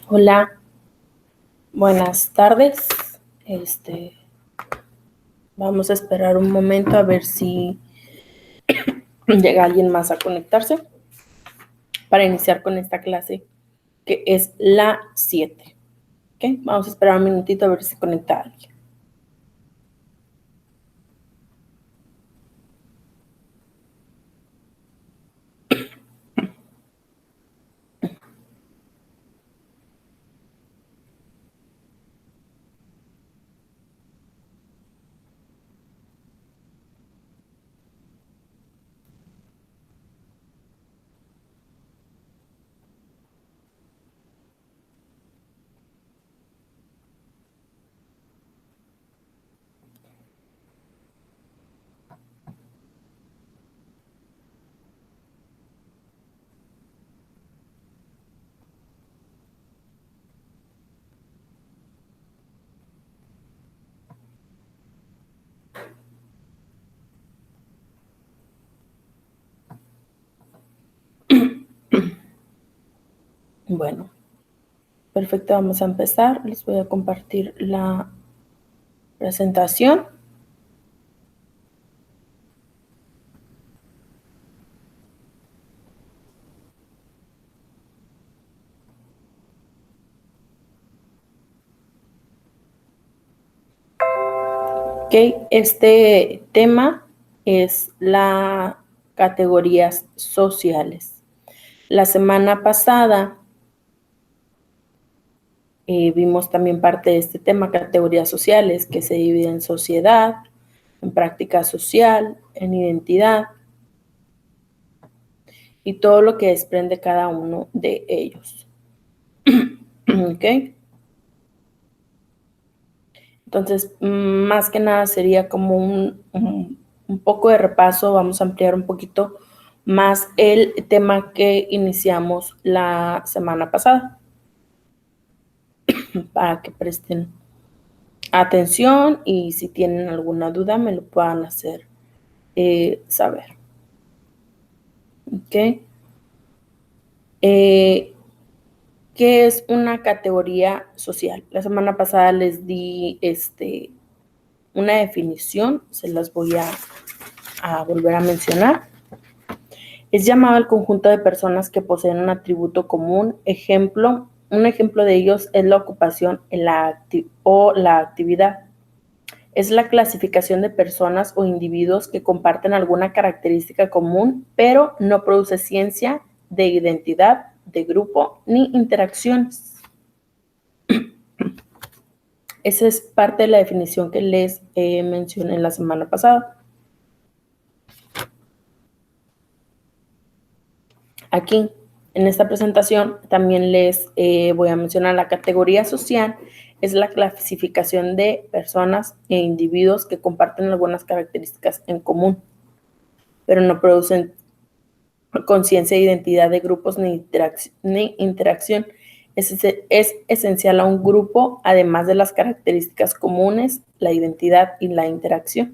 Hola, buenas tardes. Vamos a esperar un momento a ver si llega alguien más a conectarse para iniciar con esta clase que es la 7. ¿Okay? Vamos a esperar un minutito a ver si se conecta alguien. Bueno, perfecto, vamos a empezar. Les voy a compartir la presentación. Ok, este tema es las categorías sociales. La semana pasada vimos también parte de este tema, categorías sociales, que se divide en sociedad, en práctica social, en identidad y todo lo que desprende cada uno de ellos. ¿Ok? Entonces, más que nada sería como un poco de repaso, vamos a ampliar un poquito más el tema que iniciamos la semana pasada para que presten atención y si tienen alguna duda me lo puedan hacer saber. ¿Ok? ¿Qué es una categoría social? La semana pasada les di una definición, se las voy a volver a mencionar. Es llamado al conjunto de personas que poseen un atributo común. Un ejemplo de ellos es la ocupación o la actividad. Es la clasificación de personas o individuos que comparten alguna característica común, pero no produce ciencia de identidad, de grupo, ni interacciones. Esa es parte de la definición que les mencioné la semana pasada. Aquí, en esta presentación, también les voy a mencionar la categoría social. Es la clasificación de personas e individuos que comparten algunas características en común, pero no producen conciencia de identidad de grupos ni interacción. Es esencial a un grupo, además de las características comunes, la identidad y la interacción.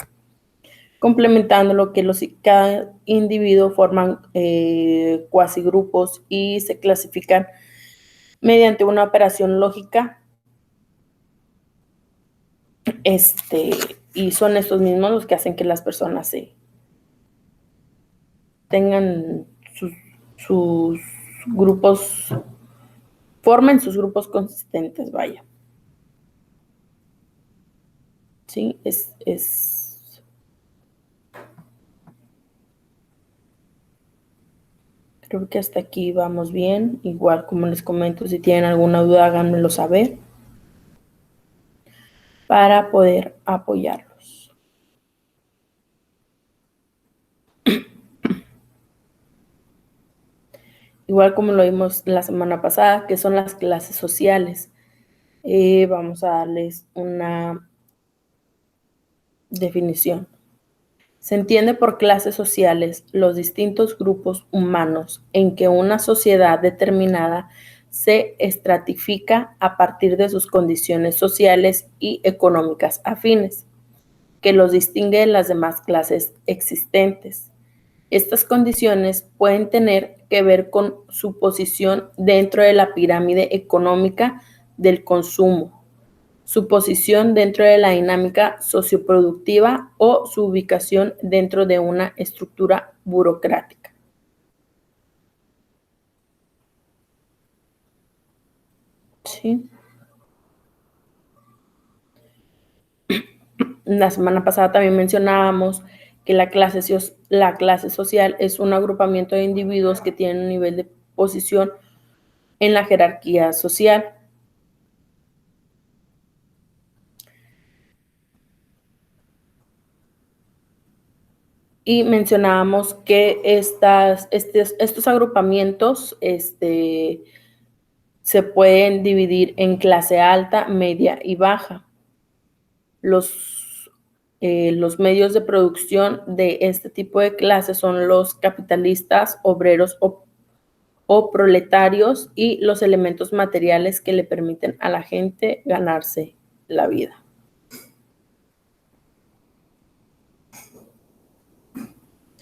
Complementando lo que cada individuo forman cuasigrupos y se clasifican mediante una operación lógica. Y son estos mismos los que hacen que las personas tengan sus grupos, formen sus grupos consistentes, vaya. Sí, creo que hasta aquí vamos bien. Igual, como les comento, si tienen alguna duda, háganmelo saber para poder apoyarlos. Igual como lo vimos la semana pasada, que son las clases sociales. Vamos a darles una definición. Se entiende por clases sociales los distintos grupos humanos en que una sociedad determinada se estratifica a partir de sus condiciones sociales y económicas afines, que los distingue de las demás clases existentes. Estas condiciones pueden tener que ver con su posición dentro de la pirámide económica del consumo, su posición dentro de la dinámica socioproductiva o su ubicación dentro de una estructura burocrática. ¿Sí? La semana pasada también mencionábamos que la clase social es un agrupamiento de individuos que tienen un nivel de posición en la jerarquía social. Y mencionábamos que estos agrupamientos se pueden dividir en clase alta, media y baja. Los medios de producción de este tipo de clases son los capitalistas, obreros o proletarios y los elementos materiales que le permiten a la gente ganarse la vida.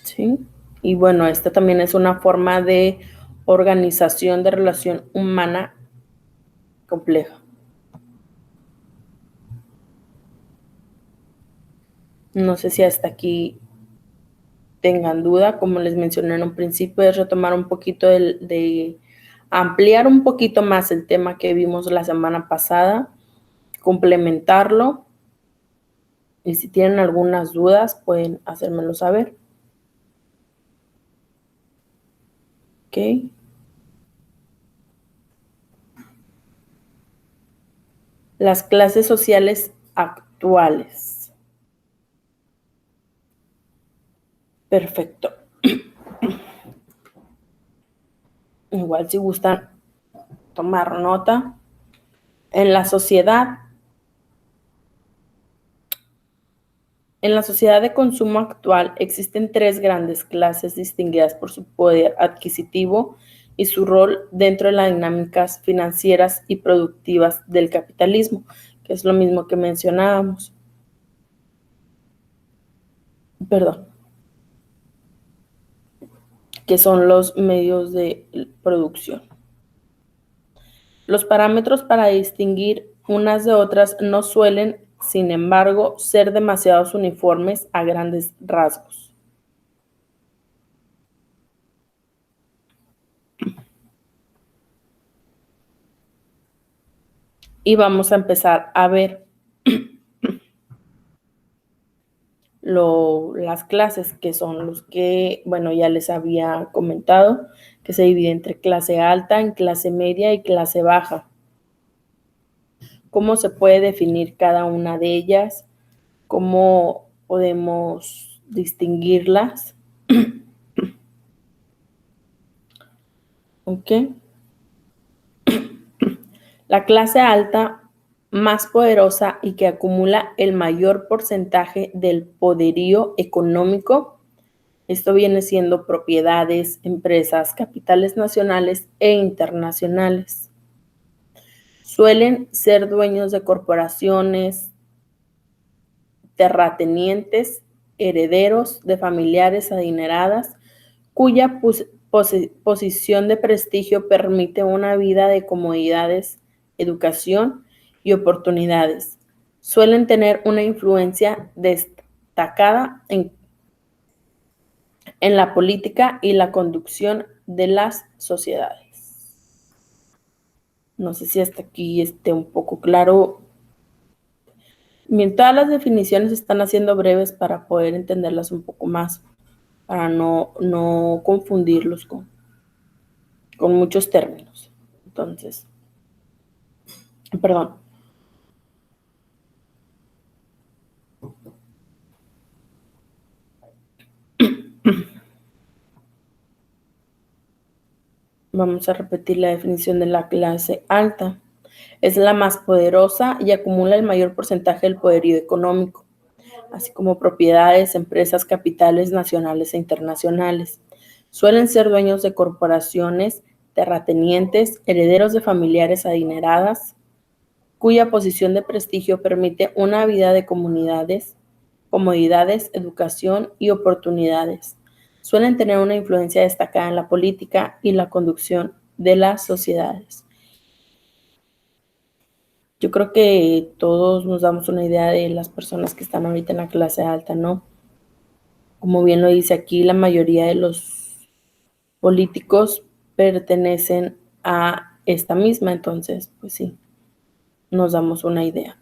¿Sí? Y bueno, esta también es una forma de organización de relación humana compleja. No sé si hasta aquí tengan duda. Como les mencioné en un principio, es retomar un poquito de ampliar un poquito más el tema que vimos la semana pasada, complementarlo. Y si tienen algunas dudas, pueden hacérmelo saber. ¿Ok? Las clases sociales actuales. Perfecto. Igual si gustan tomar nota. En la sociedad de consumo actual existen tres grandes clases distinguidas por su poder adquisitivo y su rol dentro de las dinámicas financieras y productivas del capitalismo, que es lo mismo que mencionábamos. Perdón. Que son los medios de producción. Los parámetros para distinguir unas de otras no suelen, sin embargo, ser demasiado uniformes a grandes rasgos. Y vamos a empezar a ver las clases, que son los que, bueno, ya les había comentado, que se divide entre clase alta, en clase media y clase baja. ¿Cómo se puede definir cada una de ellas? ¿Cómo podemos distinguirlas? ¿Ok? La clase alta, más poderosa y que acumula el mayor porcentaje del poderío económico. Esto viene siendo propiedades, empresas, capitales nacionales e internacionales. Suelen ser dueños de corporaciones, terratenientes, herederos de familiares adineradas, cuya posición de prestigio permite una vida de comodidades, educación y oportunidades. Suelen tener una influencia destacada en la política y la conducción de las sociedades. No sé si hasta aquí esté un poco claro. Bien, todas las definiciones están haciendo breves para poder entenderlas un poco más, para no confundirlos con muchos términos. Entonces, perdón. Vamos a repetir la definición de la clase alta. Es la más poderosa y acumula el mayor porcentaje del poderío económico, así como propiedades, empresas, capitales nacionales e internacionales. Suelen ser dueños de corporaciones, terratenientes, herederos de familiares adineradas, cuya posición de prestigio permite una vida de comodidades, educación y oportunidades. suelen tener una influencia destacada en la política y la conducción de las sociedades. Yo creo que todos nos damos una idea de las personas que están ahorita en la clase alta, ¿no? Como bien lo dice aquí, la mayoría de los políticos pertenecen a esta misma, entonces, pues sí, nos damos una idea.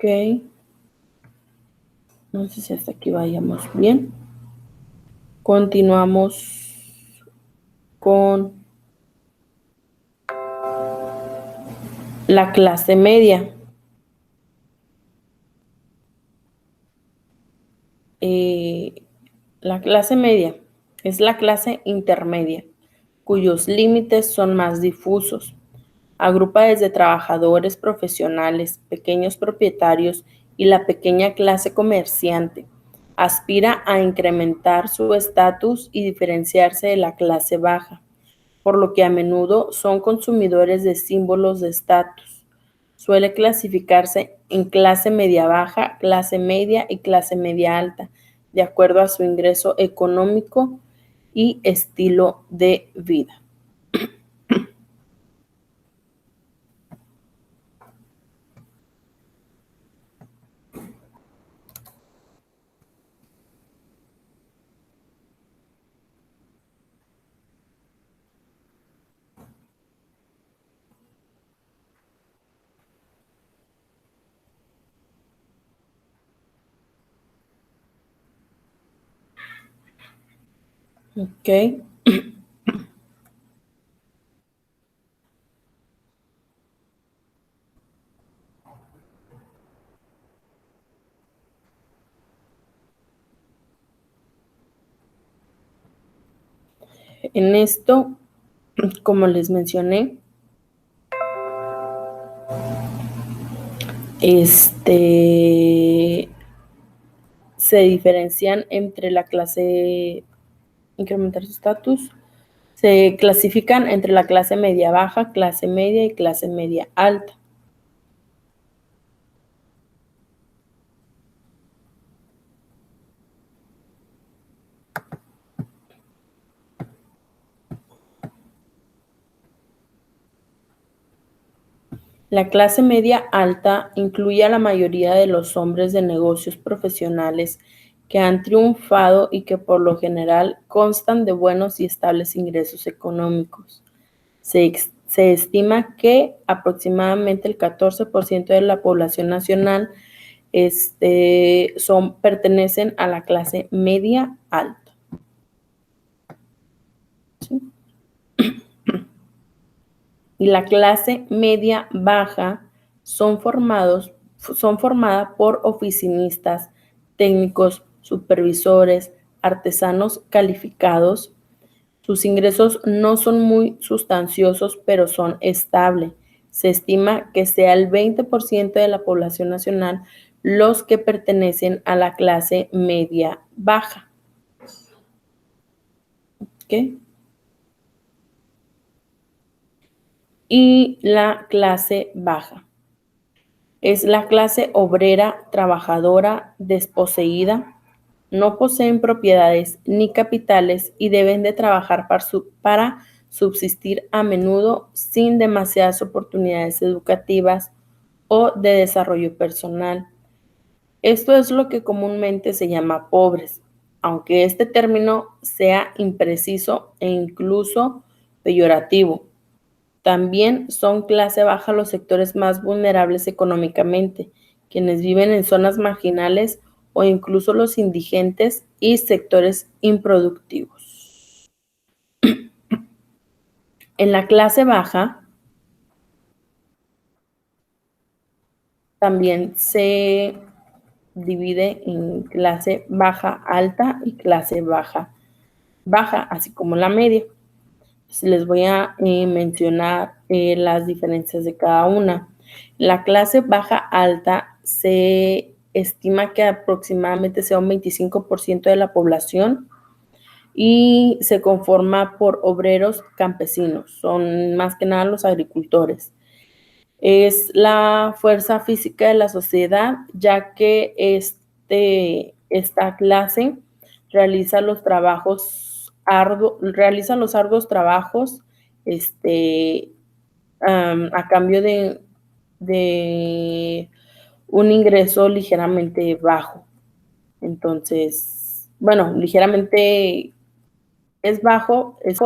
Ok, no sé si hasta aquí vayamos bien. Continuamos con la clase media. La clase media es la clase intermedia, cuyos límites son más difusos. Agrupa desde trabajadores profesionales, pequeños propietarios y la pequeña clase comerciante. Aspira a incrementar su estatus y diferenciarse de la clase baja, por lo que a menudo son consumidores de símbolos de estatus. Suele clasificarse en clase media baja, clase media y clase media alta, de acuerdo a su ingreso económico y estilo de vida. Ok. En esto, como les mencioné, se diferencian entre la clase, incrementar su estatus, se clasifican entre la clase media baja, clase media y clase media alta. La clase media alta incluye a la mayoría de los hombres de negocios profesionales que han triunfado y que por lo general constan de buenos y estables ingresos económicos. Se estima que aproximadamente el 14% de la población nacional pertenecen a la clase media alta. ¿Sí? Y la clase media baja son formada por oficinistas, técnicos, supervisores, artesanos calificados. Sus ingresos no son muy sustanciosos, pero son estables. Se estima que sea el 20% de la población nacional los que pertenecen a la clase media baja. ¿Okay? Y la clase baja es la clase obrera, trabajadora, desposeída. No poseen propiedades ni capitales y deben de trabajar para subsistir a menudo sin demasiadas oportunidades educativas o de desarrollo personal. Esto es lo que comúnmente se llama pobres, aunque este término sea impreciso e incluso peyorativo. También son clase baja los sectores más vulnerables económicamente, quienes viven en zonas marginales o incluso los indigentes y sectores improductivos. En la clase baja también se divide en clase baja alta y clase baja baja, así como la media. Les voy a mencionar las diferencias de cada una. La clase baja alta se estima que aproximadamente sea un 25% de la población y se conforma por obreros campesinos, son más que nada los agricultores. Es la fuerza física de la sociedad, ya que esta clase realiza los arduos trabajos a cambio de un ingreso ligeramente bajo. Entonces, bueno, ligeramente es bajo, es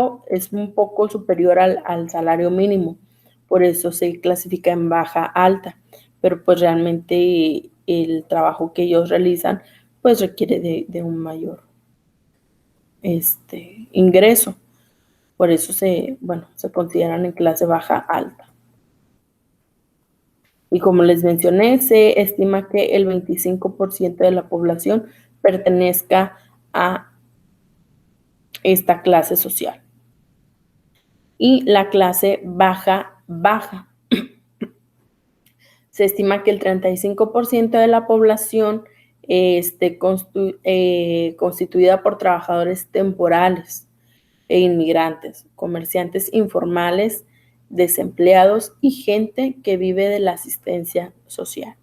un poco superior al salario mínimo, por eso se clasifica en baja alta, pero pues realmente el trabajo que ellos realizan pues requiere de un mayor ingreso, por eso se consideran en clase baja alta. Y como les mencioné, se estima que el 25% de la población pertenezca a esta clase social. Y la clase baja. Se estima que el 35% de la población esté constituida por trabajadores temporales e inmigrantes, comerciantes informales, desempleados y gente que vive de la asistencia social.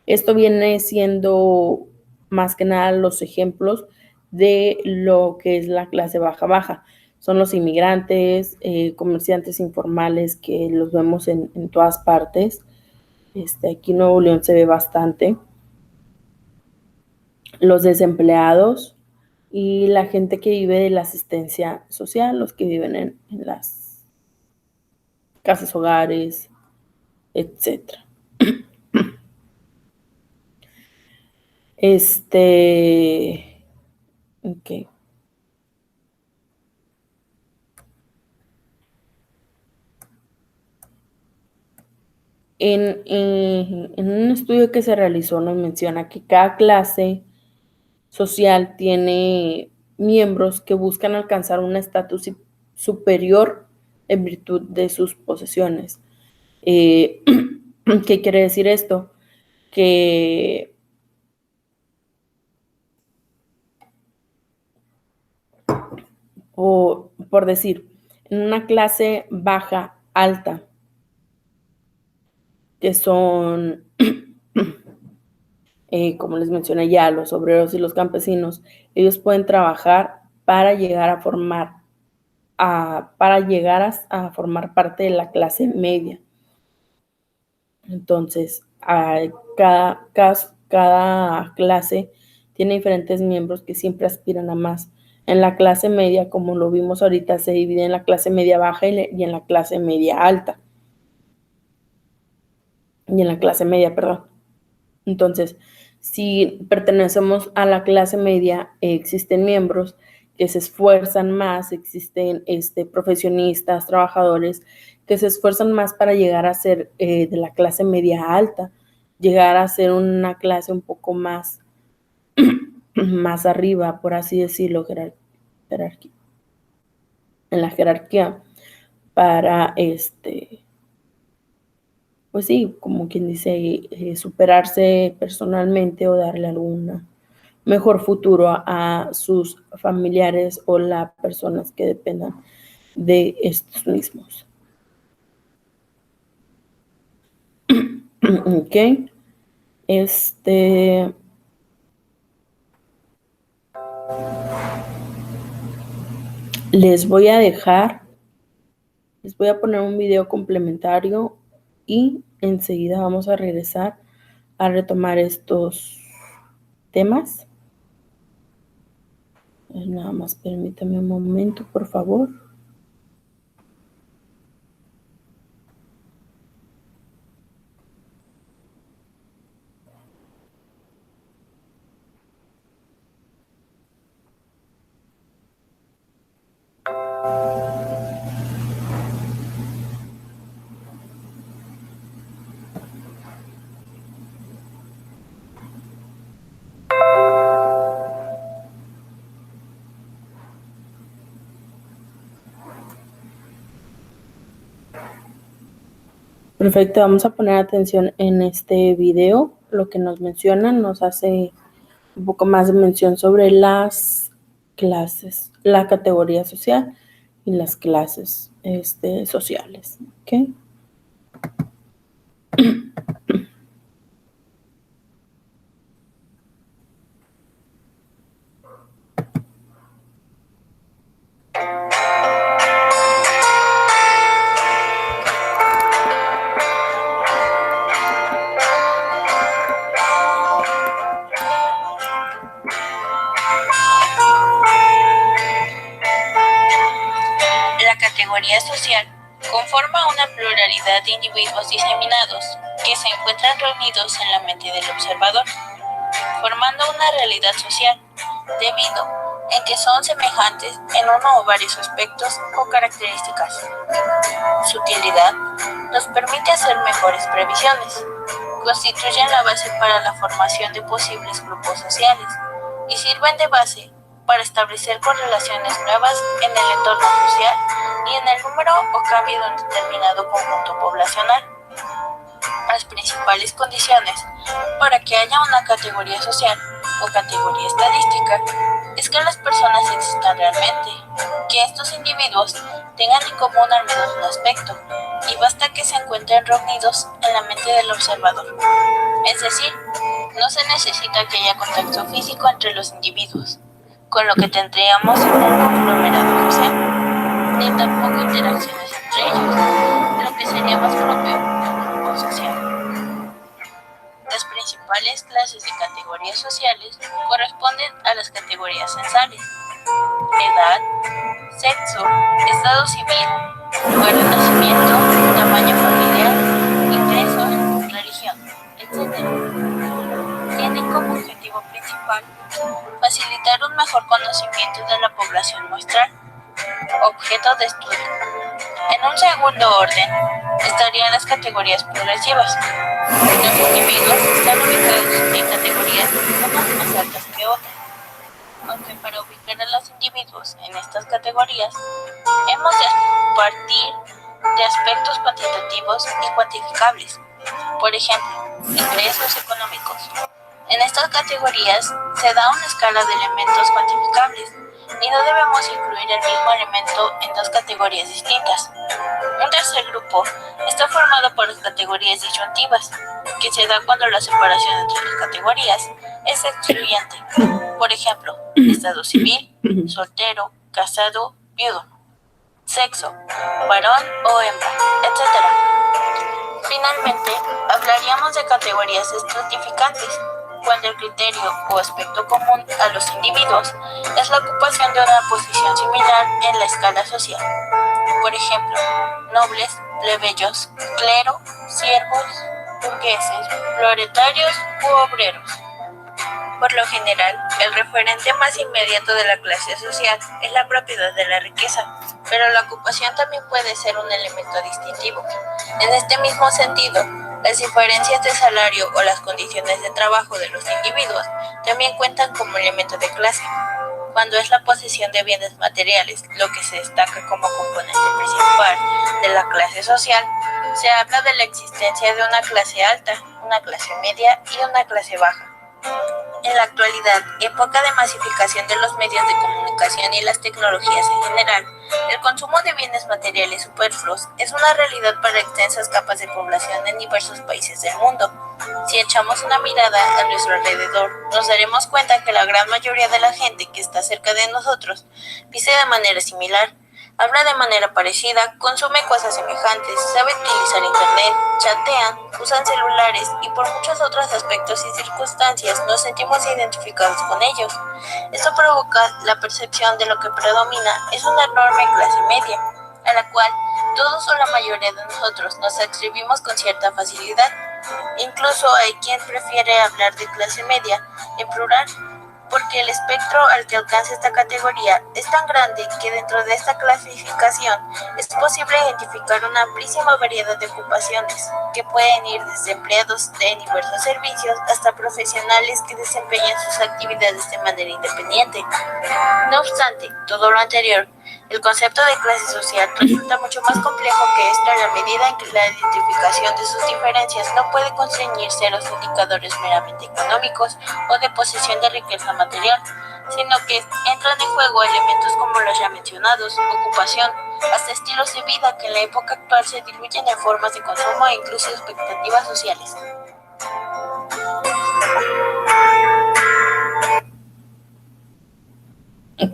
Esto viene siendo más que nada los ejemplos de lo que es la clase baja. Son los inmigrantes, comerciantes informales que los vemos en todas partes. Aquí en Nuevo León se ve bastante. Los desempleados y la gente que vive de la asistencia social, los que viven en las casas hogares, etcétera. Ok. En un estudio que se realizó nos menciona que cada clase social tiene miembros que buscan alcanzar un estatus superior en virtud de sus posesiones. ¿Qué quiere decir esto? Que por decir, en una clase baja, alta, que son, como les mencioné ya, los obreros y los campesinos, ellos pueden trabajar para llegar a formar parte de la clase media. Entonces, cada clase tiene diferentes miembros que siempre aspiran a más. En la clase media, como lo vimos ahorita, se divide en la clase media baja y en la clase media alta. Y en la clase media, perdón. Entonces, si pertenecemos a la clase media, existen miembros que se esfuerzan más, existen profesionistas, trabajadores que se esfuerzan más para llegar a ser de la clase media alta, llegar a ser una clase un poco más, más arriba, por así decirlo, en la jerarquía, para pues sí, como quien dice, superarse personalmente o darle alguna mejor futuro a sus familiares o las personas que dependan de estos mismos. Ok. Les voy a poner un video complementario y enseguida vamos a regresar a retomar estos temas. Nada más permítame un momento, por favor. Perfecto, vamos a poner atención en este video. Lo que nos mencionan nos hace un poco más de mención sobre las clases, la categoría social y las clases sociales. ¿Ok? La categoría social conforma una pluralidad de individuos diseminados que se encuentran reunidos en la mente del observador, formando una realidad social, debido en que son semejantes en uno o varios aspectos o características. Su utilidad nos permite hacer mejores previsiones, constituyen la base para la formación de posibles grupos sociales y sirven de base para establecer correlaciones nuevas en el entorno social y en el número o cambio de un determinado conjunto poblacional. Las principales condiciones para que haya una categoría social o categoría estadística es que las personas existan realmente, que estos individuos tengan en común al menos un aspecto, y basta que se encuentren reunidos en la mente del observador. Es decir, no se necesita que haya contacto físico entre los individuos, con lo que tendríamos un conglomerado social, ni tampoco interacciones entre ellos, lo que sería más propio de un grupo social. Las principales clases de categorías sociales corresponden a las categorías censales: edad, sexo, estado civil, lugar de nacimiento, tamaño familiar, ingresos, religión, etc. Tienen como objetivo principal facilitar un mejor conocimiento de la población muestral, objeto de estudio. En un segundo orden estarían las categorías progresivas. Los individuos están ubicados en categorías unas más altas que otras, aunque para ubicar a los individuos en estas categorías hemos de partir de aspectos cuantitativos y cuantificables, por ejemplo, ingresos económicos. En estas categorías se da una escala de elementos cuantificables y no debemos incluir el mismo elemento en dos categorías distintas. Un tercer grupo está formado por las categorías disyuntivas, que se da cuando la separación entre las categorías es excluyente. Por ejemplo, estado civil, soltero, casado, viudo, sexo, varón o hembra, etc. Finalmente, hablaríamos de categorías estratificantes, cuando el criterio o aspecto común a los individuos es la ocupación de una posición similar en la escala social. Por ejemplo, nobles, plebeyos, clero, siervos, burgueses, proletarios u obreros. Por lo general, el referente más inmediato de la clase social es la propiedad de la riqueza, pero la ocupación también puede ser un elemento distintivo. En este mismo sentido, las diferencias de salario o las condiciones de trabajo de los individuos también cuentan como elemento de clase. Cuando es la posesión de bienes materiales lo que se destaca como componente principal de la clase social, se habla de la existencia de una clase alta, una clase media y una clase baja. En la actualidad, época de masificación de los medios de comunicación y las tecnologías en general, el consumo de bienes materiales superfluos es una realidad para extensas capas de población en diversos países del mundo. Si echamos una mirada a nuestro alrededor, nos daremos cuenta que la gran mayoría de la gente que está cerca de nosotros vive de manera similar, habla de manera parecida, consume cosas semejantes, sabe utilizar internet, chatean, usan celulares y por muchos otros aspectos y circunstancias nos sentimos identificados con ellos. Esto provoca la percepción de lo que predomina es una enorme clase media, a la cual todos o la mayoría de nosotros nos adscribimos con cierta facilidad. Incluso hay quien prefiere hablar de clase media en plural, porque el espectro al que alcanza esta categoría es tan grande que dentro de esta clasificación es posible identificar una amplísima variedad de ocupaciones, que pueden ir desde empleados de diversos servicios hasta profesionales que desempeñan sus actividades de manera independiente. No obstante, todo lo anterior El concepto de clase social resulta mucho más complejo que esto en la medida en que la identificación de sus diferencias no puede constreñirse a los indicadores meramente económicos o de posesión de riqueza material, sino que entran en juego elementos como los ya mencionados, ocupación, hasta estilos de vida que en la época actual se diluyen en formas de consumo e incluso expectativas sociales.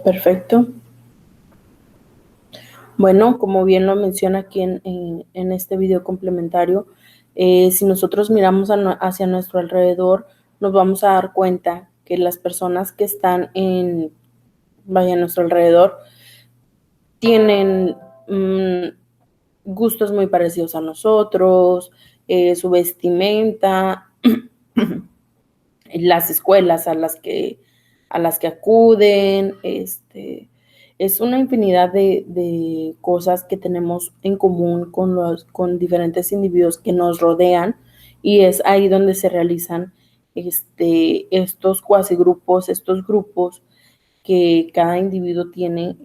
Perfecto. Bueno, como bien lo menciona aquí en este video complementario, si nosotros miramos hacia nuestro alrededor, nos vamos a dar cuenta que las personas que están a nuestro alrededor tienen gustos muy parecidos a nosotros, su vestimenta, las escuelas a las que acuden, es una infinidad de cosas que tenemos en común con diferentes individuos que nos rodean, y es ahí donde se realizan estos cuasigrupos, estos grupos que cada individuo tiene,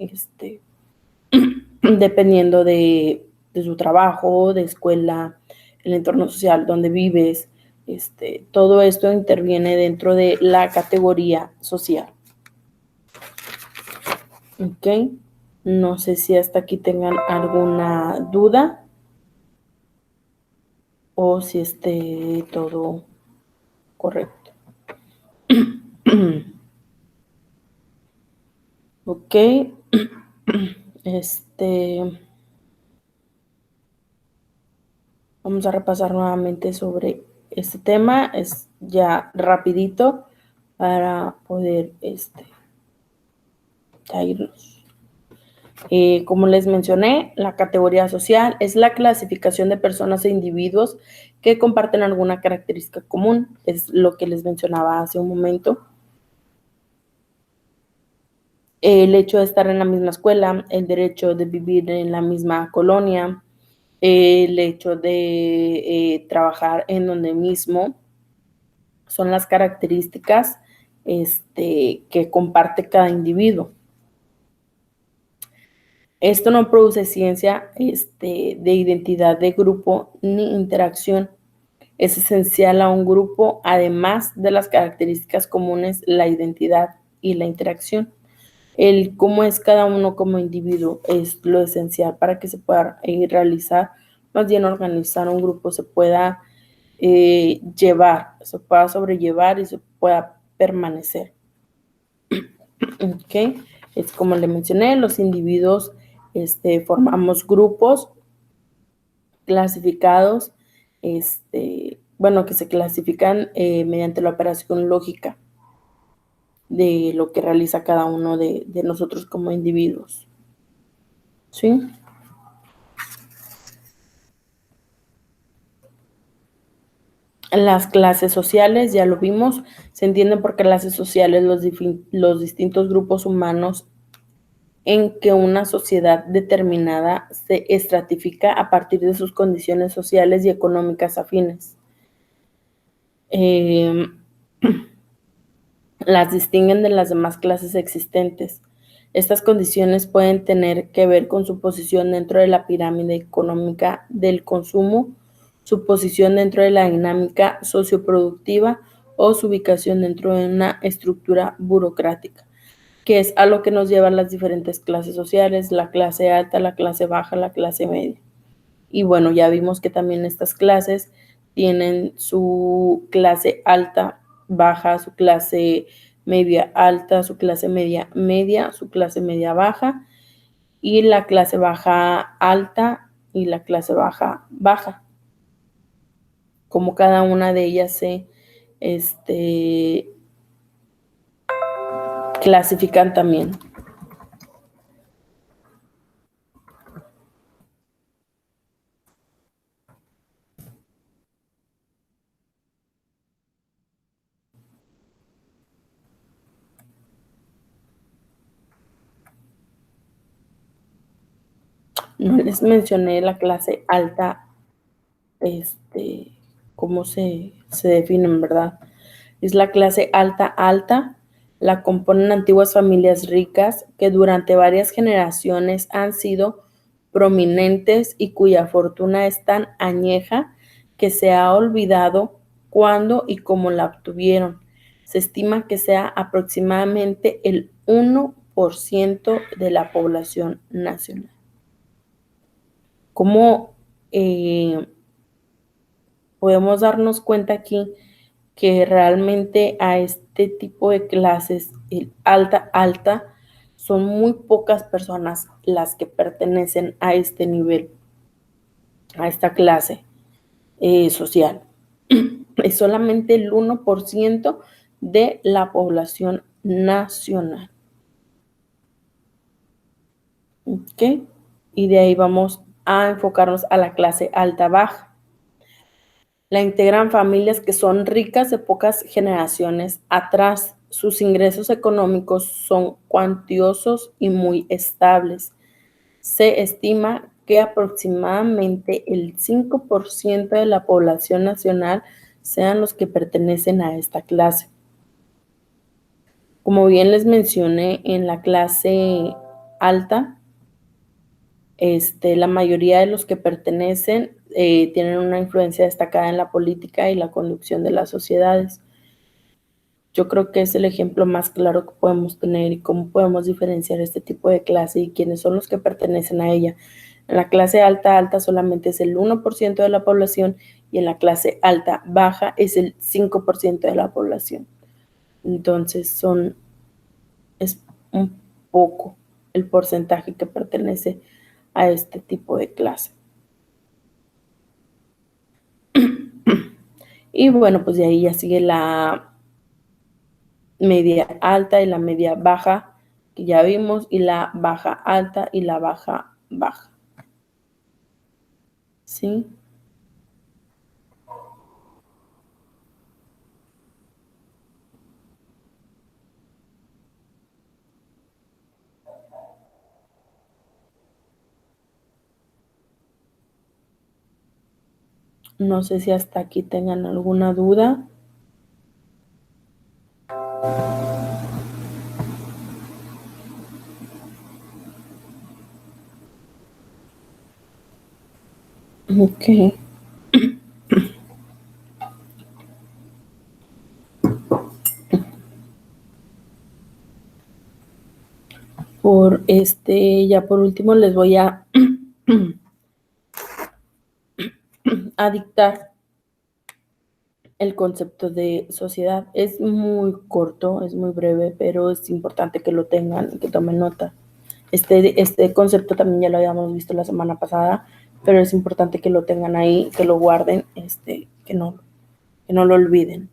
dependiendo de su trabajo, de escuela, el entorno social donde vives. Todo esto interviene dentro de la categoría social. ¿Ok? No sé si hasta aquí tengan alguna duda o si esté todo correcto. Ok. Vamos a repasar nuevamente sobre este tema. Es ya rapidito para poder ya irnos. Como les mencioné, la categoría social es la clasificación de personas e individuos que comparten alguna característica común. Es lo que les mencionaba hace un momento. El hecho de estar en la misma escuela, el derecho de vivir en la misma colonia, el hecho de trabajar en donde mismo, son las características que comparte cada individuo. Esto no produce ciencia de identidad de grupo ni interacción. Es esencial a un grupo, además de las características comunes, la identidad y la interacción. El cómo es cada uno como individuo es lo esencial para que se pueda realizar, más bien organizar un grupo, se pueda llevar, se pueda sobrellevar y se pueda permanecer. ¿Ok? Es como le mencioné, los individuos formamos grupos clasificados, bueno, que se clasifican mediante la operación lógica de lo que realiza cada uno de nosotros como individuos. ¿Sí? Las clases sociales, ya lo vimos, se entienden por clases sociales los distintos grupos humanos en que una sociedad determinada se estratifica a partir de sus condiciones sociales y económicas afines. Las distinguen de las demás clases existentes. Estas condiciones pueden tener que ver con su posición dentro de la pirámide económica del consumo, su posición dentro de la dinámica socioproductiva o su ubicación dentro de una estructura burocrática, que es a lo que nos llevan las diferentes clases sociales, la clase alta, la clase baja, la clase media. Y bueno, ya vimos que también estas clases tienen su clase alta, baja, su clase media alta, su clase media media, su clase media baja, y la clase baja alta y la clase baja baja. Como cada una de ellas se clasifican también. No les mencioné la clase alta, cómo se definen, ¿verdad? Es la clase alta alta, La componen antiguas familias ricas que durante varias generaciones han sido prominentes y cuya fortuna es tan añeja que se ha olvidado cuándo y cómo la obtuvieron. Se estima que sea aproximadamente el 1% de la población nacional. ¿Cómo podemos darnos cuenta aquí que realmente a este tipo de clases, el alta, son muy pocas personas las que pertenecen a este nivel, a esta clase social? Es solamente el 1% de la población nacional. ¿Ok? Y de ahí vamos a enfocarnos a la clase alta-baja. La integran familias que son ricas de pocas generaciones atrás. Sus ingresos económicos son cuantiosos y muy estables. Se estima que aproximadamente el 5% de la población nacional sean los que pertenecen a esta clase. Como bien les mencioné, en la clase alta, la mayoría de los que pertenecen tienen una influencia destacada en la política y la conducción de las sociedades. Yo creo que es el ejemplo más claro que podemos tener y cómo podemos diferenciar este tipo de clase y quiénes son los que pertenecen a ella. En la clase alta solamente es el 1% de la población y en la clase alta baja es el 5% de la población. Entonces es un poco el porcentaje que pertenece a este tipo de clase. Y bueno, pues de ahí ya sigue la media alta y la media baja, que ya vimos, y la baja alta y la baja baja. ¿Sí? No sé si hasta aquí tengan alguna duda. Ok. Ya por último les voy a dictar el concepto de sociedad. Es muy corto, es muy breve, pero es importante que lo tengan y que tomen nota. Este concepto también ya lo habíamos visto la semana pasada, pero es importante que lo tengan ahí, que lo guarden, que no lo olviden.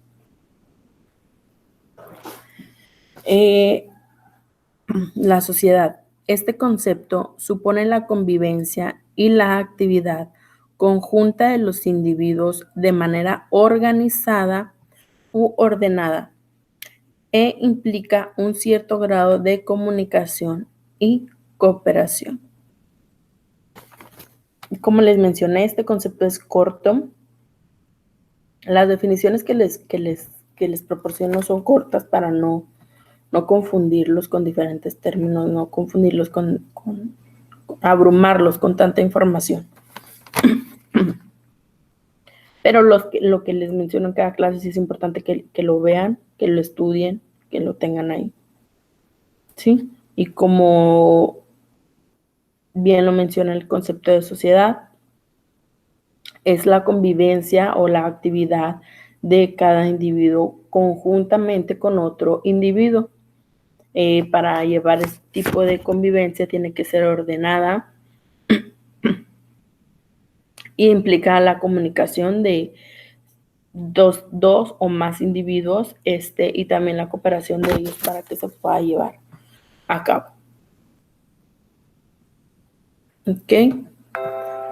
La sociedad. Este concepto supone la convivencia y la actividad conjunta de los individuos de manera organizada u ordenada e implica un cierto grado de comunicación y cooperación. Como les mencioné, este concepto es corto. Las definiciones que les proporciono son cortas para no confundirlos con diferentes términos, no confundirlos abrumarlos con tanta información. Pero lo que les menciono en cada clase sí es importante que lo vean, que lo estudien, que lo tengan ahí. ¿Sí? Y como bien lo menciona el concepto de sociedad, es la convivencia o la actividad de cada individuo conjuntamente con otro individuo. Para llevar este tipo de convivencia tiene que ser ordenada y implica la comunicación de dos o más individuos y también la cooperación de ellos para que se pueda llevar a cabo. ¿Ok?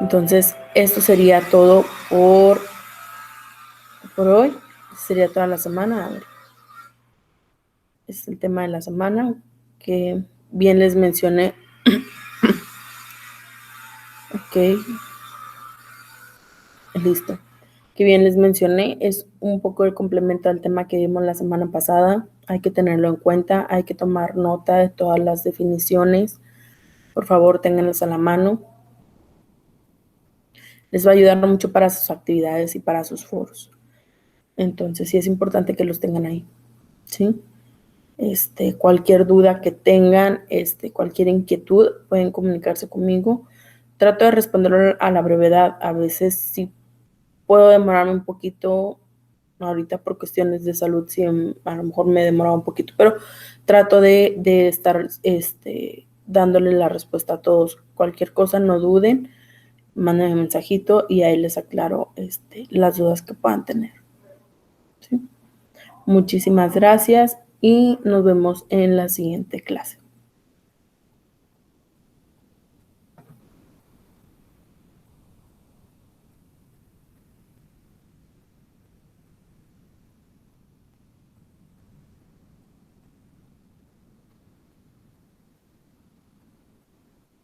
Entonces, esto sería todo por hoy. Sería toda la semana. A ver. Es el tema de la semana que bien les mencioné. Ok. Listo. Que bien les mencioné, es un poco el complemento al tema que vimos la semana pasada. hay que tenerlo en cuenta, hay que tomar nota de todas las definiciones. Por favor, ténganlas a la mano. Les va a ayudar mucho para sus actividades y para sus foros. Entonces, sí es importante que los tengan ahí, ¿sí? Cualquier duda que tengan, cualquier inquietud, pueden comunicarse conmigo. Trato de responder a la brevedad. A veces sí puedo demorarme un poquito, ahorita por cuestiones de salud, sí, a lo mejor me he demorado un poquito, pero trato de estar dándole la respuesta a todos. Cualquier cosa, no duden, mándenme un mensajito y ahí les aclaro las dudas que puedan tener. ¿Sí? Muchísimas gracias y nos vemos en la siguiente clase.